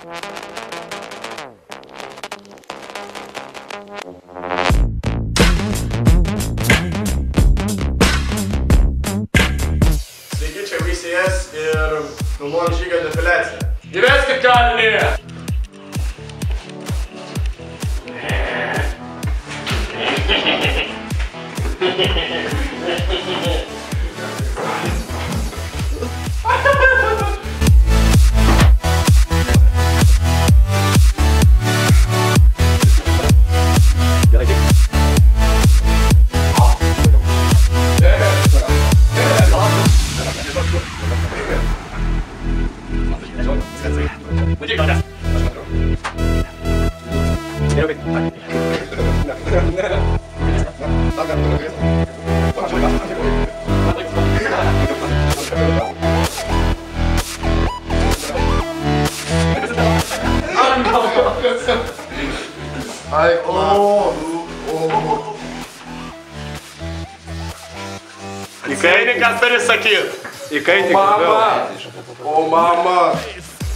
Sveiki, čia VCS ir filmuojam Žygio defiliaciją. Gyveskit kalinį! Ai, Įkainikas turi sakyt. Įkainikas vėl. O mama.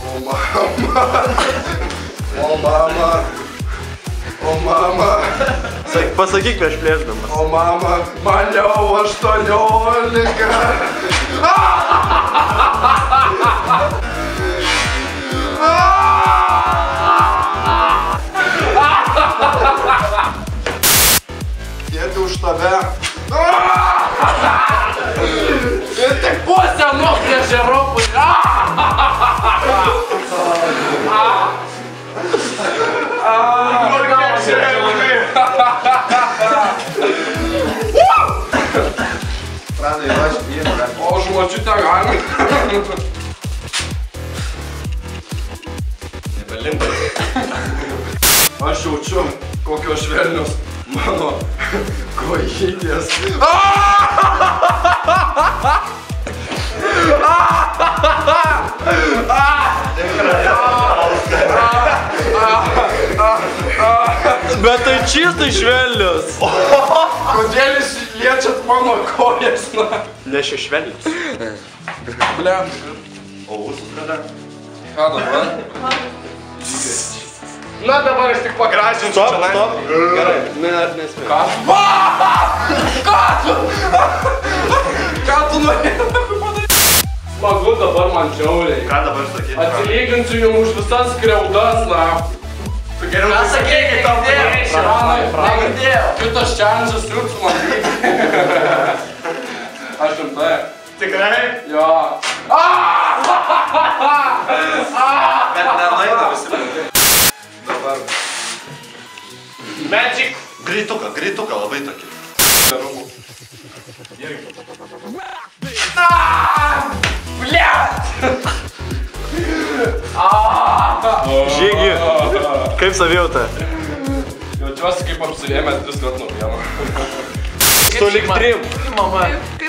O mama. O mama. O mama. Pasakyk prieš plėšdamas. O mama. Man jau 18. Dėti už tave. Ir tik pusę nuplėšė Europui. Pradai, aš įėmė. O žmočiutę galima. Nebelimpai. Aš jaučiu, kokios švelnios mano kojytės. Bet tai čistai švelnius. Kodėl jūs liečiat mano kojas? Ne šešvelnius. Bliam. O ūsus kada? Ką dabar? Na dabar aš tik pagražinsiu. Stop. Gerai, nespėjau. Ką tu norėjai padaryti? Smagu dabar man žiauriai. Ką dabar sakyti? Atsilyginsiu jums už visas skriaudas, na. Ką sakyti, tau Negirdėjau. Kitas čelandžas triuksu man reikia. Aš rimtai. Tikrai? Jo. Bet nenaita visi. Dabar. Magic. Greituką labai tokį. Bliat! Žygi, kaip savijauta? Jaučiuosi kaip apsirėmęs 3 kartų nuo vieno. Tu lik 3.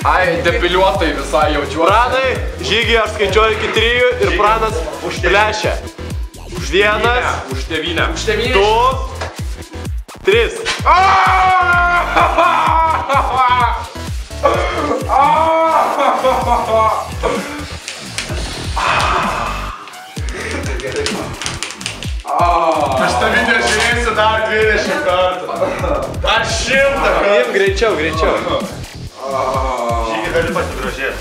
Ai, depiliuotai visai jaučiuosi. Pranai, Žygi, aš skaičiuoju iki 3 ir Pranas užplešia. 1, Už tėvynę. 2, 3. Aš tą video žiūrėsiu dar 20 kartų. Dar 100 kartų. Jiem greičiau. Žygi gali pasigražėti.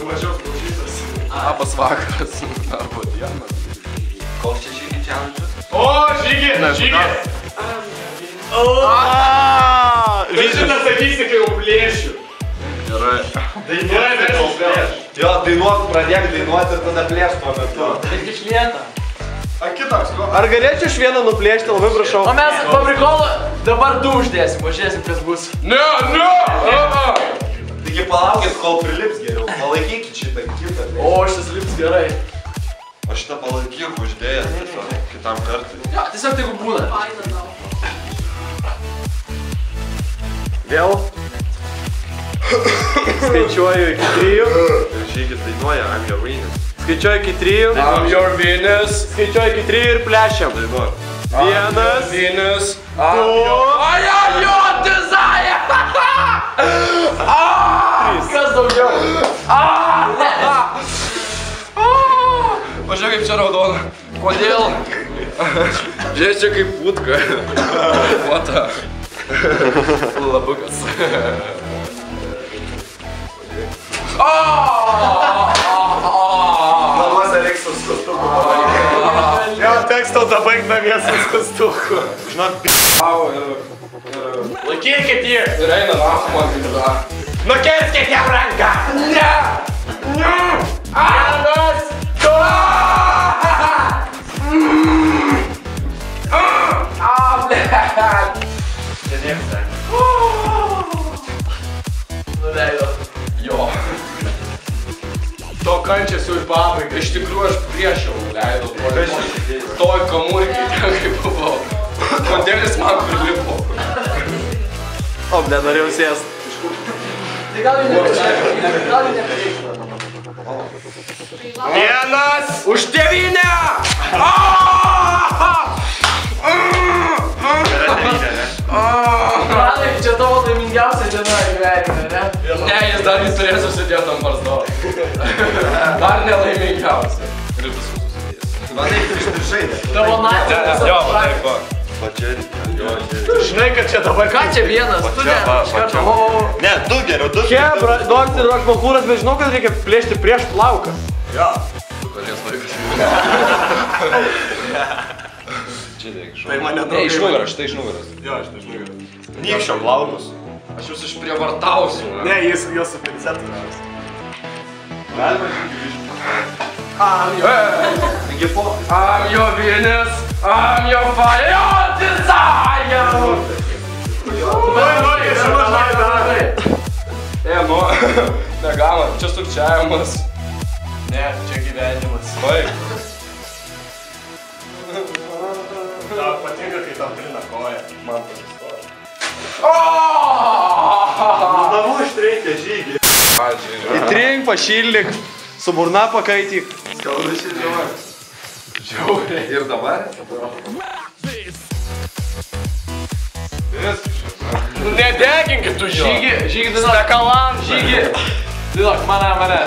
Mažiau klausytas. Labas vakaras. Arba diena. Koks čia Žygi challenge'as? O, Žygi! Žygi! Tai šitą sakysi, kai jau plėšiu. Gerai. Dainuoja vėl. Jo, dainuok, pradėk dainuoti ir tada plėš tuo metu. Bet išlieta. A kitoks, ko? Ar galėčiau iš vieno nuplėšti, labai prašau? O mes paprikolo dabar 2 uždėsim, pažiūrėsim, kas bus. Ne! Taigi palaukit, kol prilips geriau. Palaikykit šitą kitą. O, šis lips gerai. O šitą palaikyk uždėjęs tiesiog kitam kartui. Jo, tiesiog taip būna. Vėl. Skaičiuoju iki 3. Žygis dainuoja, I'm your Venus. Skaičiuoju iki 3. I'm your Venus. Skaičiuoju iki 3 ir plešiam. Dainuok. 1, Venus. 2, Ajajo, dizaja! Kas daugiau? kaip čia raudona. Kodėl? Žiūrėk, čia kaip putka. Mata. Labukas. Namuose reiks su skustuku. Jo, teks tau dabaig namie su skustuku. Žinok, Laikykit jį! Ir eina nahu man gimda. Nukirskit jam ranką! Ne! Vienas, du! Blėt! Čia nieks ne. Nuleido. Jo. to kančias jau į pabaigą. Iš tikrųjų aš prieš jau leidau. Toj kamurkiai ten kaip buvau. Kodėlis man prilipo. O, ble, norėjau sėst. Tai gal jį nepareikštų. Vienas! Už tėvynę! Manai, čia tavo laimingiausia diena gyvenime, ne? Ne, jis dar jis turės susidėti ant barzdo. Dar nelaimingiausia. Ir visus susidės. Manai, tu išžaidė. Tavo nacija. Jo, taip, va. Žinai, kad čia dabar... Ką čia vienas? Tu ne, iš karto. Ne, du geriau, du. Hebra, duokti duok malkūras, bet žinau, kad reikia plėšti prieš plauką. Jo. Tu galės laikas. Čia reikia šau. Tai mane Ne, iš nugaros, štai iš nugaros. Jo, aš iš nugaros. Nykščio plaukus. Aš jūs išprievartausiu. Ne, jis su pincetu daras. Galima žiūrėti. I'm your Venus, I'm your fire, your desire. Nu, negama, čia sukčiavimas. Ne, čia gyvenimas. Baig. Tau patinka, kai tau trina koja. Man pasistoja. Namų ištreikia žygį. Įtrink, pašildyk, su burna pakaityk. Skauda širdžiuoja. Žiauriai. Ir dabar? Nedeginkit tu jo. Žygi, stakalam, žygi. Dėlok, mane. Mane.